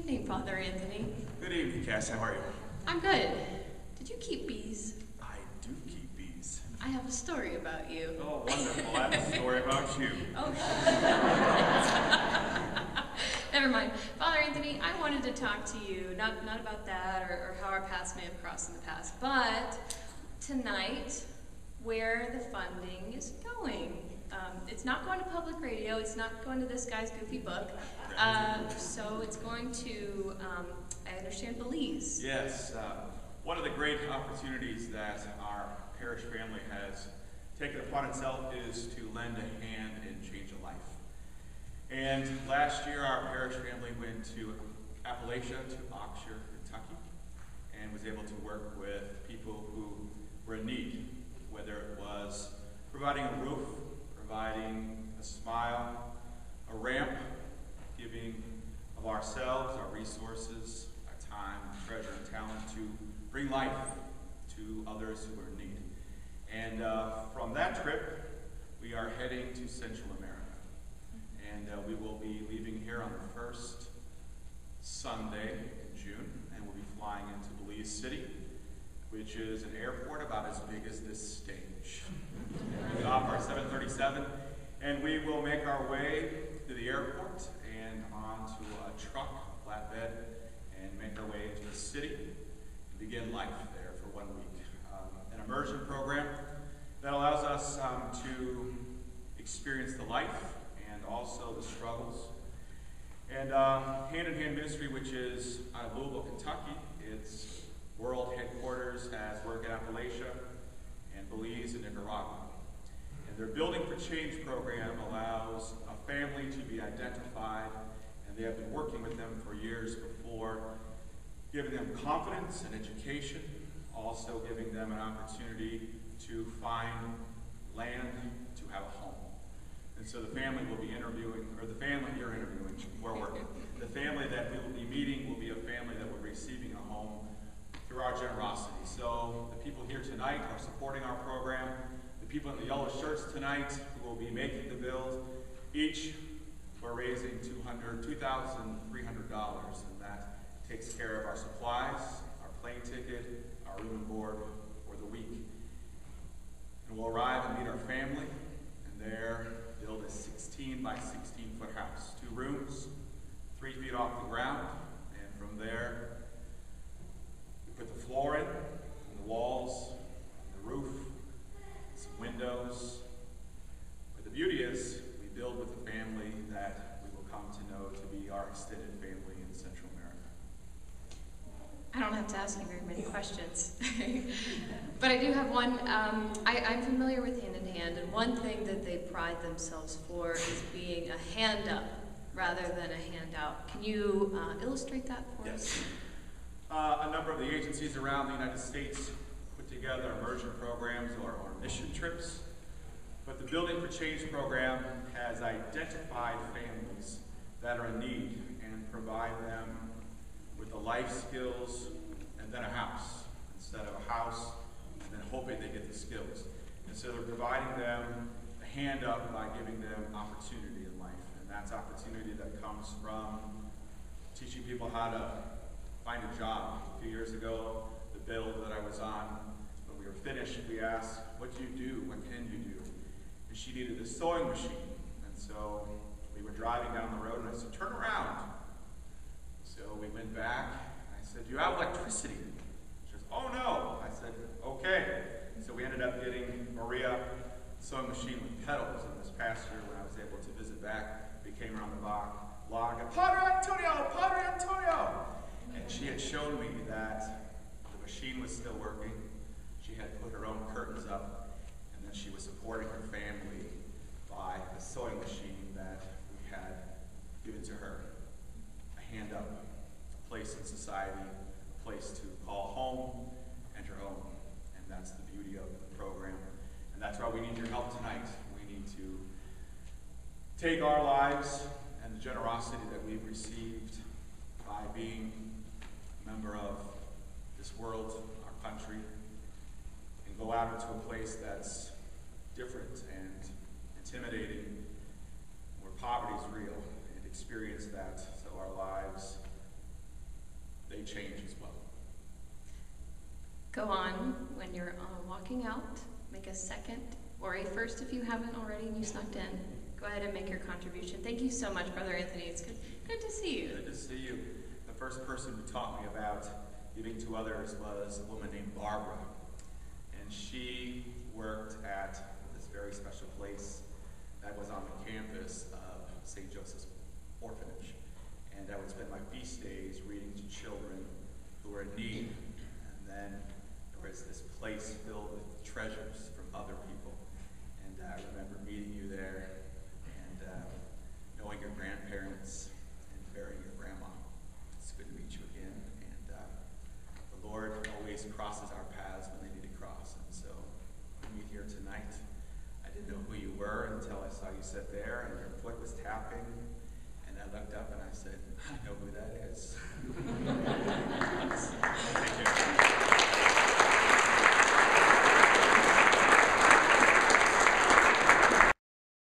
evening, Father Anthony. Good evening, Cass. How are you? I'm good. Did you keep bees? I do keep bees. I have a story about you. Oh, wonderful. I have a story about you. Oh, never mind. Father Anthony, I wanted to talk to you, not about that or how our paths may have crossed in the past, but tonight, where the funding is going. It's not going to public radio, it's not going to this guy's goofy book, so it's going to, I understand, Belize. Yes. One of the great opportunities that our parish family has taken upon itself is to lend a hand and change a life. And last year, our parish family went to Appalachia, to Oxford, Kentucky, and was able to work with people who were in need, whether it was providing a roof, providing a smile, a ramp, giving of ourselves, our resources, our time, treasure, and talent to bring life to others who are in need. And from that trip, we are heading to Central America. And we will be leaving here on the first Sunday in June, and we'll be flying into Belize City, which is an airport about as big as this stage. We get off our 737, and we will make our way to the airport and onto a truck, a flatbed, and make our way into the city and begin life there for 1 week. An immersion program that allows us to experience the life and also the struggles. And hand-in-hand ministry, which is out of Louisville, Kentucky. Its world headquarters has work in Appalachia and Belize and Nicaragua. And their Building for Change program allows a family to be identified, and they have been working with them for years before, giving them confidence and education, also giving them an opportunity to find land to have a home. And so the family will be interviewing, or the family you're interviewing, we're working. The family that we will be meeting will be a family that will be receiving a home through our generosity. So the people here tonight are supporting our program. The people in the yellow shirts tonight who will be making the build, each we're raising $2,300, and that takes care of our supplies, our plane ticket, our room and board for the week. And we'll arrive and meet our family, and there build a 16 by 16 foot house, 2 rooms, 3 feet off the ground, and from there we put the floor in, and the walls, and the roof, some windows. But the beauty is we build with a family that we will come to know to be our extended family in Central America. I don't have to ask you very many questions, but I do have one. I'm familiar with Hand in Hand, and one thing that they pride themselves for is being a hand up rather than a handout. Can you illustrate that for us? A number of the agencies around the United States put together immersion programs or mission trips, but the Building for Change program has identified families that are in need and provide them with the life skills and then a house, instead of a house and then hoping they get the skills. And so they're providing them a hand up by giving them opportunity in life. And that's opportunity that comes from teaching people how to find a job. A few years ago, the build that I was on, when we were finished, we asked, what do you do? What can you do? And she needed a sewing machine. And so we were driving down the road, and I said, turn around. So we went back, and I said, do you have electricity? She goes, oh no. I said, okay. So we ended up getting Maria a sewing machine with pedals, and this past year when I was able to visit back, we came around the block, and Padre Antonio! And she had shown me that the machine was still working. She had put her own curtains up, and then she was supporting her family by the sewing machine that we had given to her. A hand up, a place in society, a place to call home and your own. And that's the beauty of the program. And that's why we need your help tonight. We need to take our lives and the generosity that we've received by being a member of this world, our country, and go out into a place that's different and intimidating, where poverty is real, and experience that so our lives they change as well. Go on when you're walking out, make a second or a first if you haven't already and you snuck in. Go ahead and make your contribution. Thank you so much, Brother Anthony. It's good to see you. Good to see you. The first person who taught me about giving to others was a woman named Barbara. And she worked at this very special place that was on the campus of St. Joseph's Orphanage. And I would spend my feast days reading to children who were in need. And then there was this place filled with treasures from other people. And I remember meeting you there and knowing your grandparents